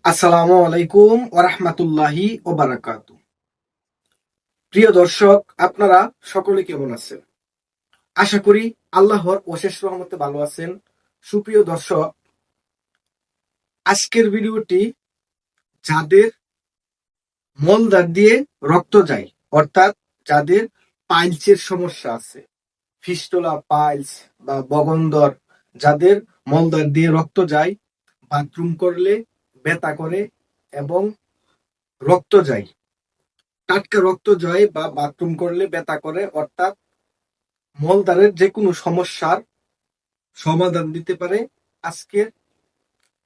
আসসালামু আলাইকুম ওরহমতুল্লাহি ওবারাকাতু। প্রিয় দর্শক, আপনারা সকলে কেমন আছেন? আশা করি আল্লাহর অশেষ রহমতে ভালো আছেন। সুপ্রিয় দর্শক, আজকের ভিডিওটি যাদের মলদ্বার দিয়ে রক্ত যায়, অর্থাৎ যাদের পাইলসের সমস্যা আছে, ফিস্টুলা, পাইলস বা বগন্দর, যাদের মলদ্বার দিয়ে রক্ত যায়, বাথরুম করলে ব্যথা করে এবং রক্ত যায়, টাটকা রক্ত যায় বা বাথরুম করলে ব্যথা করে, অর্থাৎ মলদ্বারের যে কোনো সমস্যার সমাধান দিতে পারে আজকের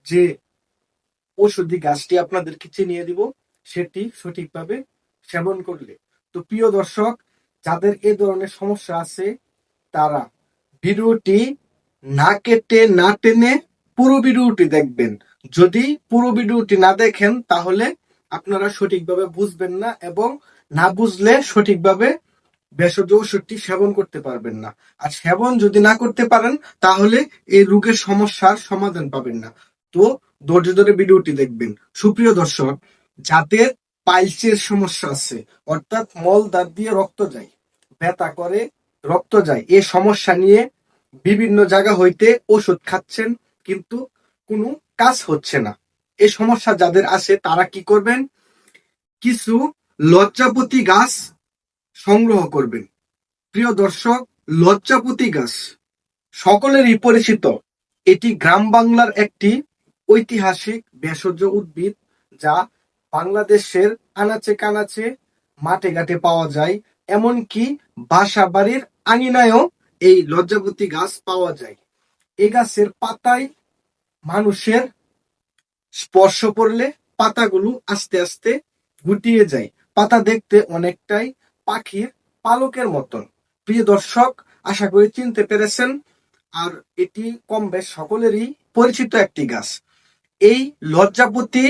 যে ঔষধি গাছটি আপনাদেরকে চিনিয়ে দিব, সেটি সঠিকভাবে সেবন করলে। তো প্রিয় দর্শক, যাদের এ ধরনের সমস্যা আছে তারা ভিডিওটি না কেটে না টেনে পুরো ভিডিওটি দেখবেন। যদি পুরো ভিডিওটি না দেখেন তাহলে আপনারা সঠিকভাবে বুঝবেন না, এবং না বুঝলে সঠিকভাবে ভেষজ ওষুধটি সেবন করতে পারবেন না। আর সেবন যদি না করতে পারেন তাহলে এই রোগের সমস্যার সমাধান পাবেন না। তো ধৈর্য ধরে ভিডিওটি দেখবেন। সুপ্রিয় দর্শক, যাদের পাইলসের সমস্যা আছে, অর্থাৎ মলদ্বার দিয়ে রক্ত যায়, ব্যথা করে, রক্ত যায়, এই সমস্যা নিয়ে বিভিন্ন জায়গা হইতে ওষুধ খাচ্ছেন কিন্তু কোনো কাজ হচ্ছে না, এই সমস্যা যাদের আছে তারা কি করবেন? কিছু লজ্জাপতি গাছ সংগ্রহ করবেন। প্রিয় দর্শক, লজ্জাপতি গাছ সকলেরই পরিচিত। এটি গ্রাম বাংলার একটি ঐতিহাসিক ভেষজ উদ্ভিদ, যা বাংলাদেশের আনাচে কানাচে, মাঠে ঘাটে পাওয়া যায়। এমনকি বাসা বাড়ির আঙিনায়ও এই লজ্জাপতি গাছ পাওয়া যায়। এই গাছের পাতায় মানুষের স্পর্শ করলে পাতাগুলো আস্তে আস্তে গুটিয়ে যায়। পাতা দেখতে অনেকটাই পাখির পালকের মতন। প্রিয় দর্শক, আশা করি চিনতে পেরেছেন। আর এটি কম বেশ সকলেরই পরিচিত একটি গাছ। এই লজ্জাপতি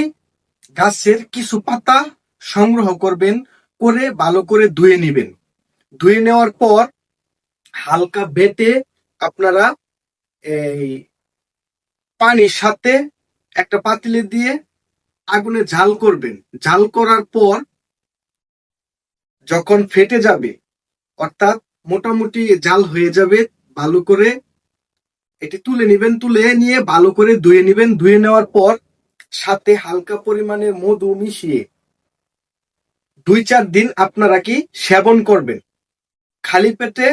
গাছের কিছু পাতা সংগ্রহ করবেন, করে ভালো করে ধুয়ে নেবেন। ধুয়ে নেওয়ার পর হালকা বেটে আপনারা এই পানির সাথে একটা পাতিলে দিয়ে আগুনে ঝাল করবেন। ঝাল করার পর যখন ফেটে যাবে, অর্থাৎ মোটামুটি জাল হয়ে যাবে, ভালো করে এটি তুলে নেবেন। তুলে নিয়ে ভালো করে ধুয়ে নেবেন। ধুয়ে নেওয়ার পর সাথে হালকা পরিমাণের মধু মিশিয়ে 2-4 দিন আপনারা কি সেবন করবেন। খালি পেটে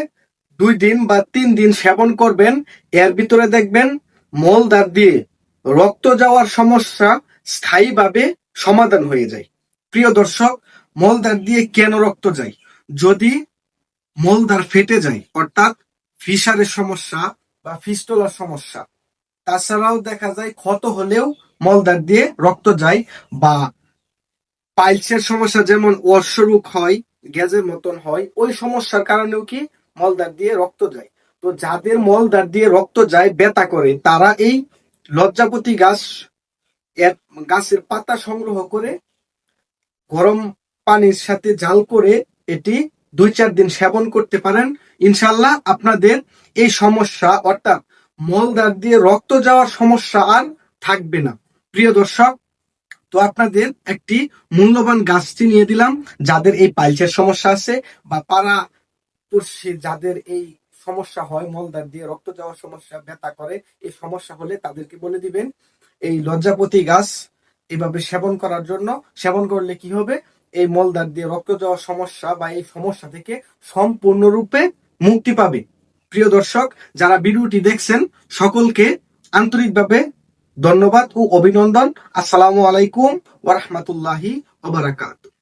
2 দিন বা 3 দিন সেবন করবেন। এর ভিতরে দেখবেন মলদ্বার দিয়ে রক্ত যাওয়ার সমস্যা স্থায়ীভাবে সমাধান হয়ে যায়। প্রিয় দর্শক, মলদ্বার দিয়ে কেন রক্ত যায়? যদি মলদ্বার ফেটে যায়, অর্থাৎ ফিশারের সমস্যা বা ফিস্টুলার সমস্যা, তাছাড়াও দেখা যায় ক্ষত হলেও মলদ্বার দিয়ে রক্ত যায়, বা পাইলসের সমস্যা যেমন অর্শরোগ হয়, গ্যাজের মতন হয়, ওই সমস্যার কারণেও কি মলদ্বার দিয়ে রক্ত যায়। তো যাদের মলদ্বার দিয়ে রক্ত যায়, ব্যথা করে, তারা এই লজ্জাপতি গাছের পাতা সংগ্রহ করে গরম পানির সাথে জাল করে এটি 2-4 দিন সেবন করতে পারেন। ইনশাল্লাহ আপনাদের এই সমস্যা, অর্থাৎ মলদ্বার দিয়ে রক্ত যাওয়ার সমস্যা আর থাকবে না। প্রিয় দর্শক, তো আপনাদের একটি মূল্যবান গাছ চিনিয়ে দিলাম। যাদের এই পাইলসের সমস্যা আছে বা পাড়া পড়শি যাদের এই সমস্যা হয়, মলদ্বার দিয়ে রক্ত যাওয়ার সমস্যা, ব্যথা করে, এই সমস্যা হলে তাদেরকে বলে দিবেন এই লজ্জাপতি গাছ এভাবে সেবন করার জন্য। সেবন করলে কি হবে? এই মলদ্বার দিয়ে রক্ত যাওয়ার সমস্যা বা এই সমস্যা থেকে সম্পূর্ণরূপে মুক্তি পাবে। প্রিয় দর্শক, যারা ভিডিওটি দেখছেন সকলকে আন্তরিকভাবে ধন্যবাদ ও অভিনন্দন। আসসালামু আলাইকুম ওয়া রাহমাতুল্লাহি ওয়া বারাকাতুহু।